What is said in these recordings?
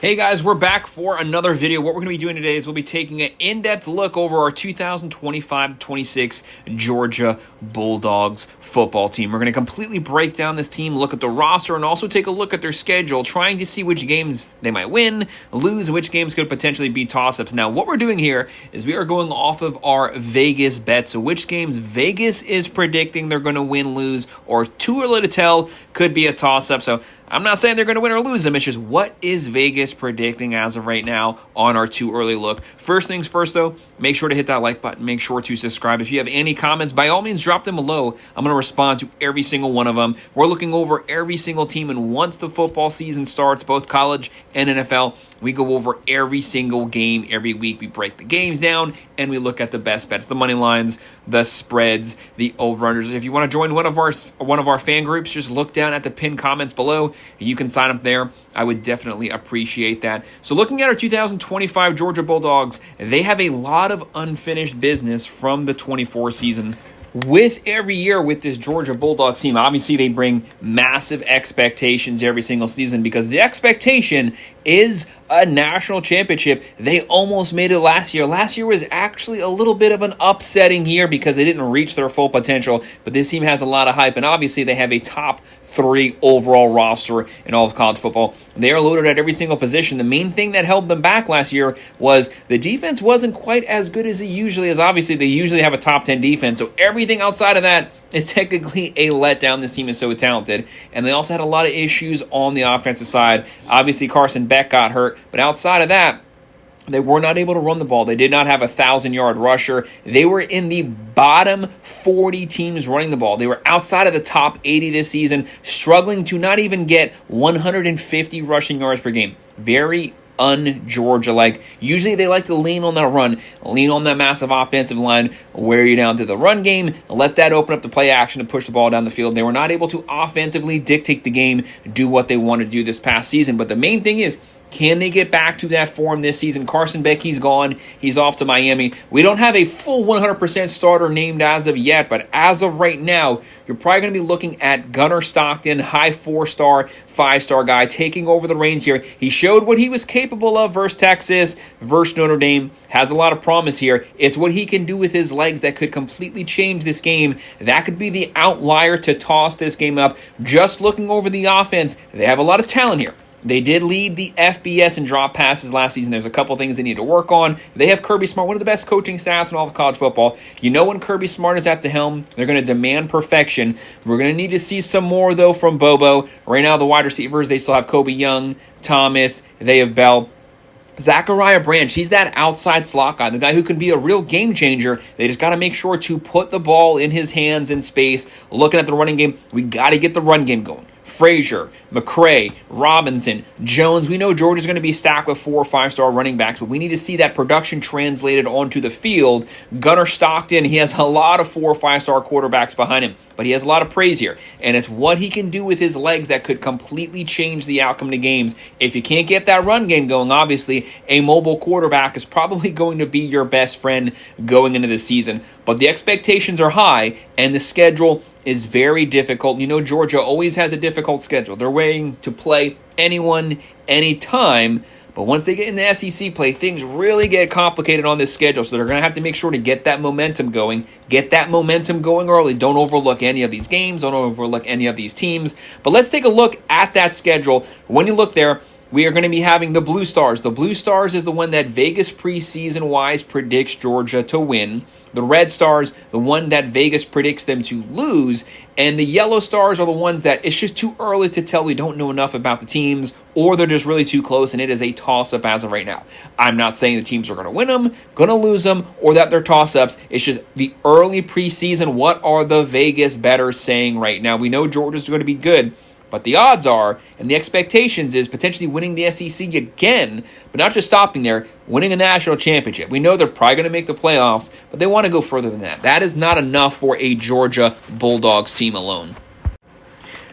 Hey guys, we're back for another video. What we're going to be doing today is we'll be taking an in-depth look over our 2025-26 Georgia Bulldogs football team. We're going to completely break down this team, look at the roster, and also take a look at their schedule, trying to see which games they might win, lose, which games could potentially be toss-ups. Now, what we're doing here is we are going off of our Vegas bets, so which games Vegas is predicting they're going to win, lose, or too early to tell, could be a toss-up. So I'm not saying they're going to win or lose them. It's just what is Vegas predicting as of right now on our too early look. First things first, though, make sure to hit that like button. Make sure to subscribe. If you have any comments, by all means, drop them below. I'm going to respond to every single one of them. We're looking over every single team, and once the football season starts, both college and NFL, we go over every single game every week. We break the games down, and we look at the best bets, the money lines, the spreads, the over-unders. If you want to join one of our fan groups, just look down at the pinned comments below. You can sign up there. I would definitely appreciate that. So looking at our 2025 Georgia Bulldogs, they have a lot of unfinished business from the 24 season. With every year with this Georgia Bulldogs team, obviously they bring massive expectations every single season because the expectation is a national championship. They almost made it last year. Last year was actually a little bit of an upsetting year because they didn't reach their full potential, but this team has a lot of hype, and obviously they have a top 3 overall roster in all of college football. They are loaded at every single position. The main thing that held them back last year was the defense wasn't quite as good as it usually is. Obviously, they usually have a top 10 defense, so everything outside of that is technically a letdown. This team is so talented. And they also had a lot of issues on the offensive side. Obviously, Carson Beck got hurt, but outside of that, they were not able to run the ball. They did not have a 1,000-yard rusher. They were in the bottom 40 teams running the ball. They were outside of the top 80 this season, struggling to not even get 150 rushing yards per game. Very un-Georgia-like. Usually they like to lean on that run, lean on that massive offensive line, wear you down to the run game, let that open up the play action to push the ball down the field. They were not able to offensively dictate the game, do what they want to do this past season. But the main thing is, can they get back to that form this season? Carson Beck, he's gone. He's off to Miami. We don't have a full 100% starter named as of yet, but as of right now, you're probably going to be looking at Gunnar Stockton, high 4-star, 5-star guy, taking over the reins here. He showed what he was capable of versus Texas, versus Notre Dame. Has a lot of promise here. It's what he can do with his legs that could completely change this game. That could be the outlier to toss this game up. Just looking over the offense, they have a lot of talent here. They did lead the FBS in drop passes last season. There's a couple things they need to work on. They have Kirby Smart, one of the best coaching staffs in all of college football. You know when Kirby Smart is at the helm, they're going to demand perfection. We're going to need to see some more, though, from Bobo. Right now, the wide receivers, they still have Kobe Young, Thomas, they have Bell. Zachariah Branch, he's that outside slot guy, the guy who can be a real game changer. They just got to make sure to put the ball in his hands in space. Looking at the running game, we got to get the run game going. Frazier, McCray, Robinson, Jones. We know Georgia's going to be stacked with 4 or 5-star running backs, but we need to see that production translated onto the field. Gunnar Stockton, he has a lot of 4 or 5-star quarterbacks behind him, but he has a lot of praise here, and it's what he can do with his legs that could completely change the outcome of the games. If you can't get that run game going, obviously, a mobile quarterback is probably going to be your best friend going into the season, but the expectations are high, and the schedule is very difficult. You know, Georgia always has a difficult schedule. They're waiting to play anyone, anytime. But once they get in the SEC play, things really get complicated on this schedule. So they're going to have to make sure to get that momentum going. Get that momentum going early. Don't overlook any of these games. Don't overlook any of these teams. But let's take a look at that schedule. When you look there, we are going to be having the Blue Stars. The Blue Stars is the one that Vegas preseason-wise predicts Georgia to win. The Red Stars, the one that Vegas predicts them to lose. And the Yellow Stars are the ones that it's just too early to tell. We don't know enough about the teams, or they're just really too close, and it is a toss-up as of right now. I'm not saying the teams are going to win them, going to lose them, or that they're toss-ups. It's just the early preseason, what are the Vegas bettors saying right now? We know Georgia's going to be good, but the odds are, and the expectations is potentially winning the SEC again, but not just stopping there, winning a national championship. We know they're probably going to make the playoffs, but they want to go further than that. That is not enough for a Georgia Bulldogs team alone.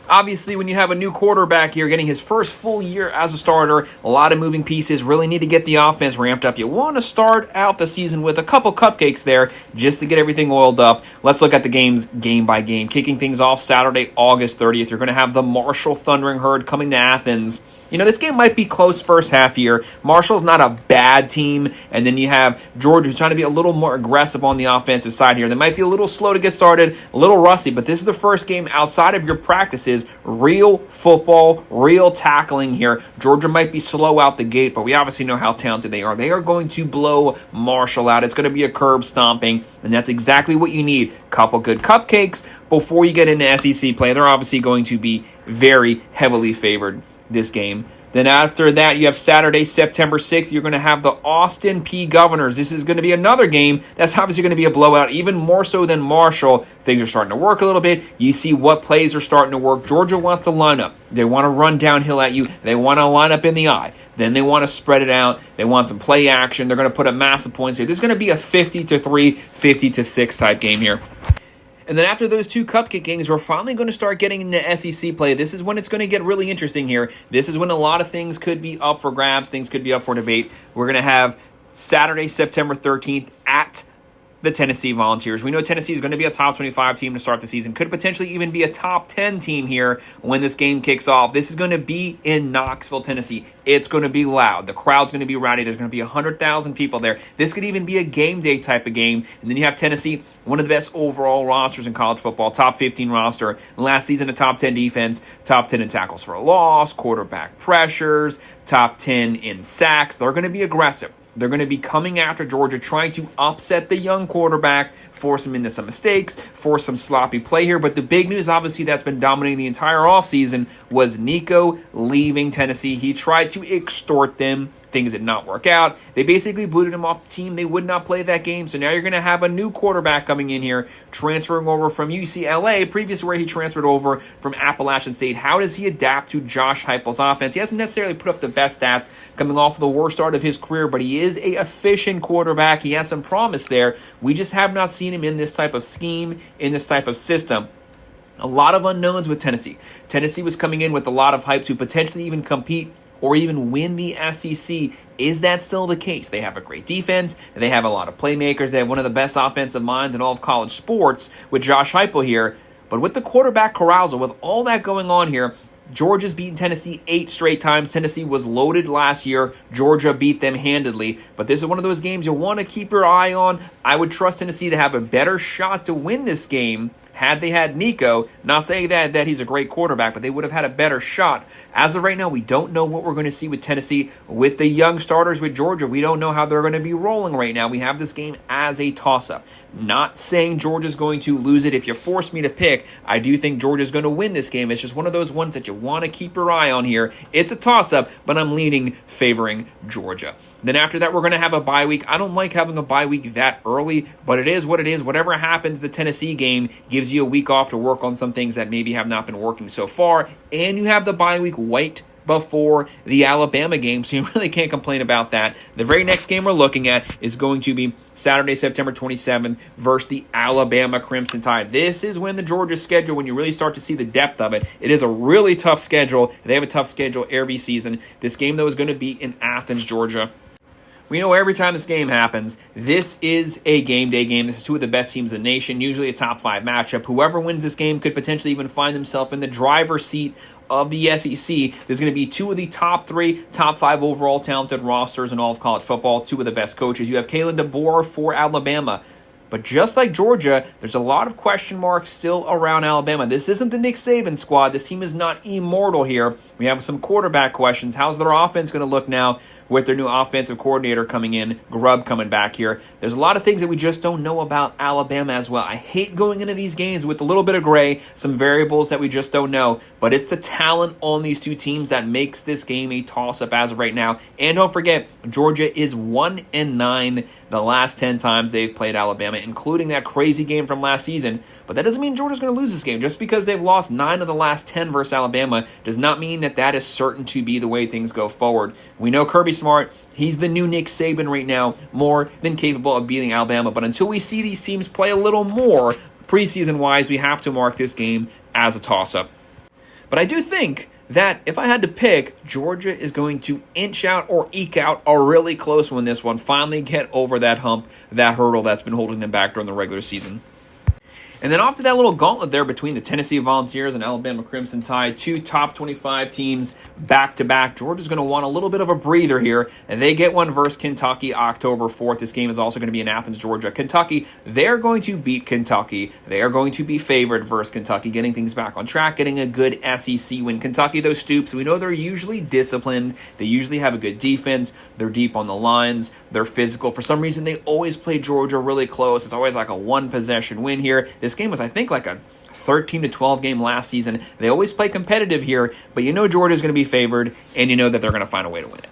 Obviously, when you have a new quarterback here getting his first full year as a starter, a lot of moving pieces, really need to get the offense ramped up. You want to start out the season with a couple cupcakes there just to get everything oiled up. Let's look at the games game by game. Kicking things off Saturday, August 30th, you're going to have the Marshall Thundering Herd coming to Athens. This game might be close first half here. Marshall's not a bad team, and then you have Georgia who's trying to be a little more aggressive on the offensive side here. They might be a little slow to get started, a little rusty, but this is the first game outside of your practices, real football, real tackling here. Georgia might be slow out the gate, but we obviously know how talented they are. They are going to blow Marshall out. It's going to be a curb stomping, and that's exactly what you need. Couple good cupcakes before you get into SEC play. They're obviously going to be very heavily favored this game. Then after that, you have Saturday, September 6th. You're going to have the Austin P. Governors. This is going to be another game that's obviously going to be a blowout, even more so than Marshall. Things are starting to work a little bit. You see what plays are starting to work. Georgia wants to line up. They want to run downhill at you. They want to line up in the eye. Then they want to spread it out. They want some play action. They're going to put up massive points here. This is going to be a 50-3, 50-6 type game here. And then after those two cupcake games, we're finally going to start getting into SEC play. This is when it's going to get really interesting here. This is when a lot of things could be up for grabs. Things could be up for debate. We're going to have Saturday, September 13th at the Tennessee Volunteers. We know Tennessee is going to be a top 25 team to start the season. Could potentially even be a top 10 team here when this game kicks off. This is going to be in Knoxville, Tennessee. It's going to be loud. The crowd's going to be rowdy. There's going to be 100,000 people there. This could even be a game day type of game. And then you have Tennessee, one of the best overall rosters in college football, top 15 roster. Last season, a top 10 defense, top 10 in tackles for a loss, quarterback pressures, top 10 in sacks. They're going to be aggressive. They're going to be coming after Georgia, trying to upset the young quarterback, force him into some mistakes, force some sloppy play here. But the big news, obviously, that's been dominating the entire offseason was Nico leaving Tennessee. He tried to extort them. Things did not work out. They basically booted him off the team. They would not play that game. So now you're going to have a new quarterback coming in here, transferring over from UCLA, previously where he transferred over from Appalachian State. How does he adapt to Josh Heupel's offense? He hasn't necessarily put up the best stats coming off of the worst start of his career, but he is a efficient quarterback. He has some promise there. We just have not seen him in this type of scheme, in this type of system. A lot of unknowns with Tennessee. Tennessee was coming in with a lot of hype to potentially even compete or even win the SEC. Is that still the case? They have a great defense. They have a lot of playmakers. They have one of the best offensive minds in all of college sports with Josh Heupel here. But with the quarterback carousal, with all that going on here, Georgia's beaten Tennessee 8 straight times. Tennessee was loaded last year. Georgia beat them handedly. But this is one of those games you'll want to keep your eye on. I would trust Tennessee to have a better shot to win this game had they had Nico. Not saying that he's a great quarterback, but they would have had a better shot. As of right now, we don't know what we're going to see with Tennessee. With the young starters with Georgia, we don't know how they're going to be rolling right now. We have this game as a toss-up. Not saying Georgia's going to lose it. If you force me to pick, I do think Georgia's going to win this game. It's just one of those ones that you want to keep your eye on here. It's a toss-up, but I'm leaning favoring Georgia. Then after that, we're going to have a bye week. I don't like having a bye week that early, but it is what it is. Whatever happens, the Tennessee game gives you a week off to work on some things that maybe have not been working so far, and you have the bye week right before the Alabama game, so you really can't complain about that. The very next game we're looking at is going to be Saturday, September 27th versus the Alabama Crimson Tide. This is when the Georgia schedule, when you really start to see the depth of it. It is a really tough schedule. They have a tough schedule every season. This game, though, is going to be in Athens, Georgia. We know every time this game happens, this is a game day game. This is two of the best teams in the nation, usually a top 5 matchup. Whoever wins this game could potentially even find themselves in the driver's seat of the SEC. There's going to be two of the top 3, top 5 overall talented rosters in all of college football, two of the best coaches. You have Kalen DeBoer for Alabama. But just like Georgia, there's a lot of question marks still around Alabama. This isn't the Nick Saban squad. This team is not immortal here. We have some quarterback questions. How's their offense going to look now with their new offensive coordinator coming in, Grubb coming back here? There's a lot of things that we just don't know about Alabama as well. I hate going into these games with a little bit of gray, some variables that we just don't know. But it's the talent on these two teams that makes this game a toss-up as of right now. And don't forget, Georgia is 1-9 the last 10 times they've played Alabama, including that crazy game from last season. But that doesn't mean Georgia's going to lose this game. Just because they've lost 9 of the last 10 versus Alabama does not mean that is certain to be the way things go forward. We know Kirby Smart, he's the new Nick Saban right now, more than capable of beating Alabama. But until we see these teams play a little more preseason-wise, we have to mark this game as a toss-up. But I do think that if I had to pick, Georgia is going to inch out or eke out a really close one this one, finally get over that hump, that hurdle that's been holding them back during the regular season. And then off to that little gauntlet there between the Tennessee Volunteers and Alabama Crimson Tide, two top 25 teams back-to-back. Georgia's going to want a little bit of a breather here, and they get one versus Kentucky October 4th. This game is also going to be in Athens, Georgia. Kentucky, they're going to beat Kentucky. They are going to be favored versus Kentucky, getting things back on track, getting a good SEC win. Kentucky, those Stoops, we know they're usually disciplined. They usually have a good defense. They're deep on the lines. They're physical. For some reason, they always play Georgia really close. It's always like a one-possession win here. This game was, I think, like a 13-12 game last season. They always play competitive here, but you know Georgia's going to be favored, and you know that they're going to find a way to win it.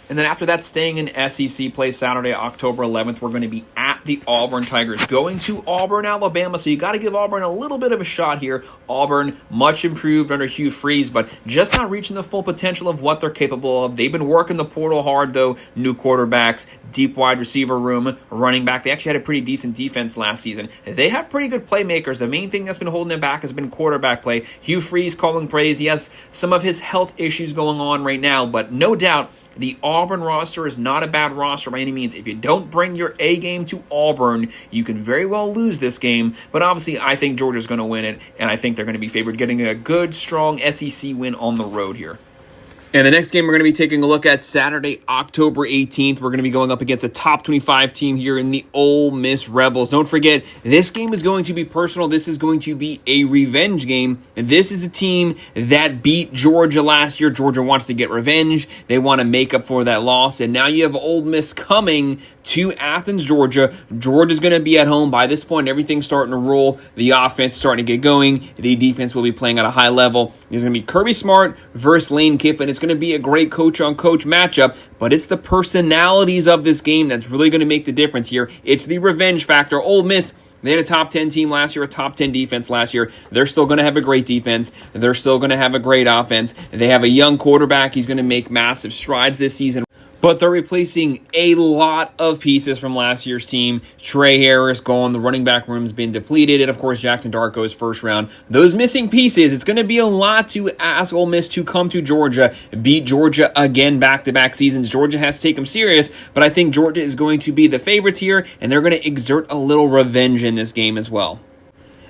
And then after that, staying in SEC play Saturday, October 11th, we're going to be at the Auburn Tigers, going to Auburn, Alabama. So you got to give Auburn a little bit of a shot here. Auburn, much improved under Hugh Freeze, but just not reaching the full potential of what they're capable of. They've been working the portal hard, though. New quarterbacks, deep wide receiver room, running back. They actually had a pretty decent defense last season. They have pretty good playmakers. The main thing that's been holding them back has been quarterback play. Hugh Freeze calling praise. He has some of his health issues going on right now, but no doubt the Auburn roster is not a bad roster by any means. If you don't bring your A game to Auburn, you can very well lose this game. But obviously, I think Georgia's going to win it, and I think they're going to be favored, getting a good, strong SEC win on the road here. And the next game we're going to be taking a look at Saturday, October 18th. We're going to be going up against a top 25 team here in the Ole Miss Rebels. Don't forget, this game is going to be personal. This is going to be a revenge game. And this is a team that beat Georgia last year. Georgia wants to get revenge. They want to make up for that loss. And now you have Ole Miss coming to Athens, Georgia. Georgia's going to be at home. By this point, everything's starting to roll. The offense is starting to get going. The defense will be playing at a high level. There's going to be Kirby Smart versus Lane Kiffin. It's going to be a great coach-on-coach matchup, but it's the personalities of this game that's really going to make the difference here. It's the revenge factor. Ole Miss, they had a top 10 team last year, a top 10 defense last year. They're still going to have a great defense. They're still going to have a great offense. They have a young quarterback. He's going to make massive strides this season. But they're replacing a lot of pieces from last year's team. Trey Harris gone. The running back room's been depleted. And, of course, Jackson Dart goes first round. Those missing pieces, it's going to be a lot to ask Ole Miss to come to Georgia, beat Georgia again back-to-back seasons. Georgia has to take them serious, but I think Georgia is going to be the favorites here, and they're going to exert a little revenge in this game as well.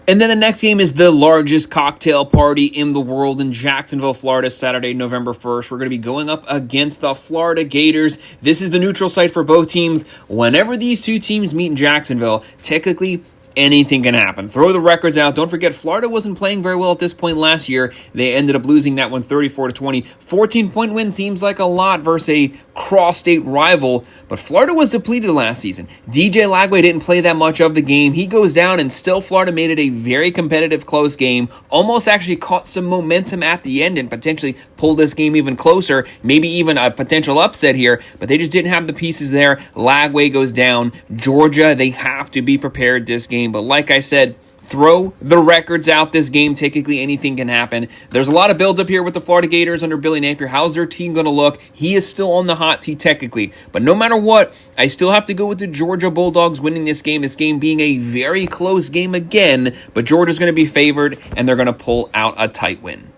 And then the next game is the largest cocktail party in the world in Jacksonville, Florida, Saturday, November 1st. We're going to be going up against the Florida Gators. This is the neutral site for both teams. Whenever these two teams meet in Jacksonville, technically anything can happen. Throw the records out. Don't forget, Florida wasn't playing very well at this point last year. They ended up losing that one 34-20. 14-point win seems like a lot versus a cross-state rival, but Florida was depleted last season. DJ Lagway didn't play that much of the game. He goes down, and still Florida made it a very competitive, close game. Almost actually caught some momentum at the end and potentially pulled this game even closer, maybe even a potential upset here, but they just didn't have the pieces there. Lagway goes down. Georgia, they have to be prepared this game. But like I said, throw the records out this game. Technically, anything can happen. There's a lot of build-up here with the Florida Gators under Billy Napier. How's their team going to look? He is still on the hot seat technically. But no matter what, I still have to go with the Georgia Bulldogs winning this game being a very close game again. But Georgia's going to be favored, and they're going to pull out a tight win.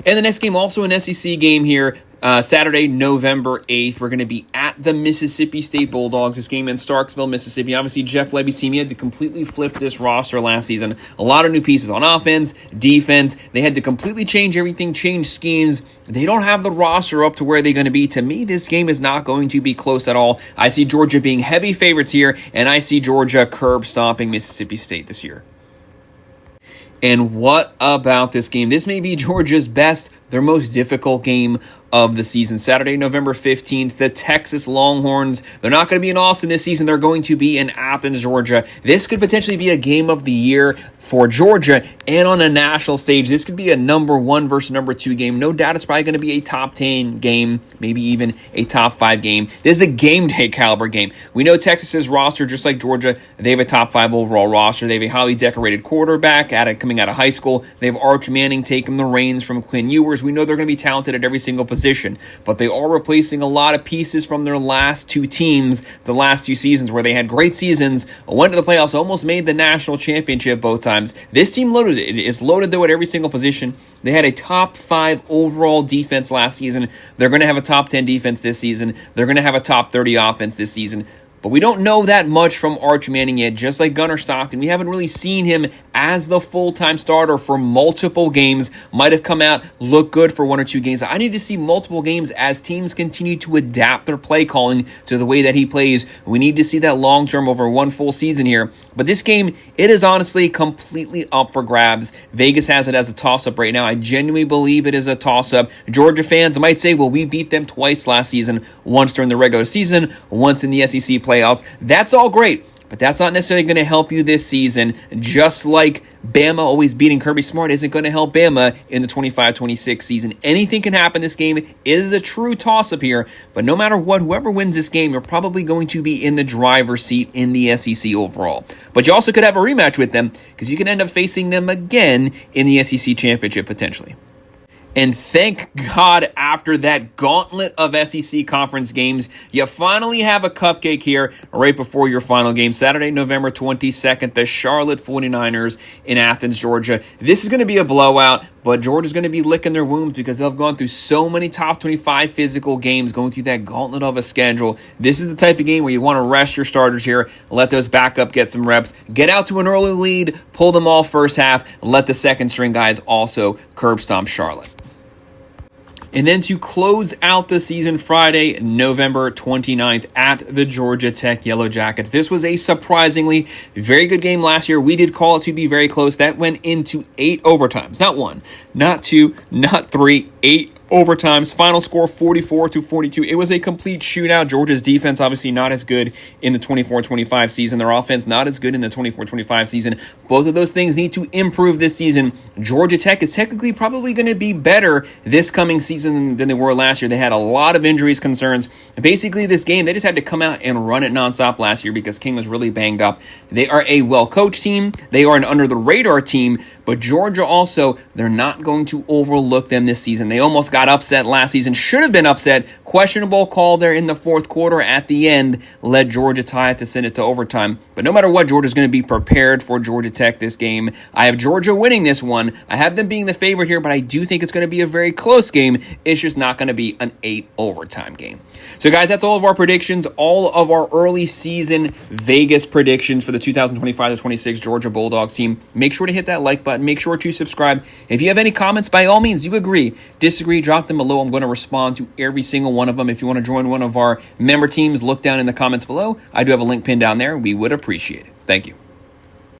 And the next game, also an SEC game here. Saturday, November 8th, we're going to be at the Mississippi State Bulldogs. This game in Starksville, Mississippi. Obviously, Jeff Lebby's team, he had to completely flip this roster last season. A lot of new pieces on offense, defense. They had to completely change everything, change schemes. They don't have the roster up to where they're going to be. To me, this game is not going to be close at all. I see Georgia being heavy favorites here, and I see Georgia curb stomping Mississippi State this year. And what about this game? This may be Georgia's best, their most difficult game of the season. Saturday, November 15th, the Texas Longhorns. They're not going to be in Austin this season. They're going to be in Athens, Georgia. This could potentially be a game of the year for Georgia, and on a national stage, this could be a number 1 versus number 2 game. No doubt it's probably going to be a top 10 game, maybe even a top 5 game. This is a game day caliber game. We know Texas's roster, just like Georgia, they have a top 5 overall roster. They have a highly decorated quarterback coming out of high school. They have Arch Manning taking the reins from Quinn Ewers. We know they're going to be talented at every single position, but they are replacing a lot of pieces from their last 2 teams, the last 2 seasons where they had great seasons, went to the playoffs, almost made the national championship both times. This team loaded. It is loaded, though, at every single position. They had a top 5 overall defense last season. They're going to have a top 10 defense this season. They're going to have a top 30 offense this season. But we don't know that much from Arch Manning yet. Just like Gunnar Stockton, we haven't really seen him as the full-time starter for multiple games. Might have come out, looked good for 1 or 2 games. I need to see multiple games as teams continue to adapt their play calling to the way that he plays. We need to see that long-term over 1 full season here. But this game, it is honestly completely up for grabs. Vegas has it as a toss-up right now. I genuinely believe it is a toss-up. Georgia fans might say, well, we beat them twice last season, once during the regular season, once in the SEC playoffs. That's all great, but that's not necessarily going to help you this season. Just like Bama always beating Kirby Smart isn't going to help Bama in the 25-26 season. Anything can happen this game. It is a true toss-up here, but no matter what, whoever wins this game, you're probably going to be in the driver's seat in the SEC overall. But you also could have a rematch with them because you can end up facing them again in the SEC championship potentially. And thank God, after that gauntlet of SEC conference games, you finally have a cupcake here right before your final game, Saturday, November 22nd, the Charlotte 49ers in Athens, Georgia. This is going to be a blowout, but Georgia's going to be licking their wounds because they've gone through so many top 25 physical games, going through that gauntlet of a schedule. This is the type of game where you want to rest your starters here, let those backup get some reps, get out to an early lead, pull them all first half, let the second string guys also curb stomp Charlotte. And then to close out the season, Friday, November 29th at the Georgia Tech Yellow Jackets. This was a surprisingly very good game last year. We did call it to be very close. That went into 8 overtimes. Not 1, not 2, not 3, 8 overtimes. Final score 44-42. It was a complete shootout. Georgia's defense obviously not as good in the 24-25 season. Their offense not as good in the 24-25 season. Both of those things need to improve this season. Georgia Tech is technically probably going to be better this coming season than they were last year. They had a lot of injuries concerns. And basically this game, they just had to come out and run it nonstop last year because King was really banged up. They are a well-coached team. They are an under-the-radar team. But Georgia also, they're not going to overlook them this season. They almost got upset last season, should have been upset. Questionable call there in the fourth quarter at the end led Georgia tie it to send it to overtime. But no matter what, Georgia's going to be prepared for Georgia Tech this game. I have Georgia winning this one. I have them being the favorite here, but I do think it's going to be a very close game. It's just not going to be an 8 overtime game. So guys, that's all of our predictions, all of our early season Vegas predictions for the 2025-26 Georgia Bulldogs team. Make sure to hit that like button. Make sure to subscribe. If you have any comments, by all means, do you agree, disagree, drop them below. I'm going to respond to every single one of them. If you want to join one of our member teams, look down in the comments below. I do have a link pinned down there. We would appreciate it. Thank you.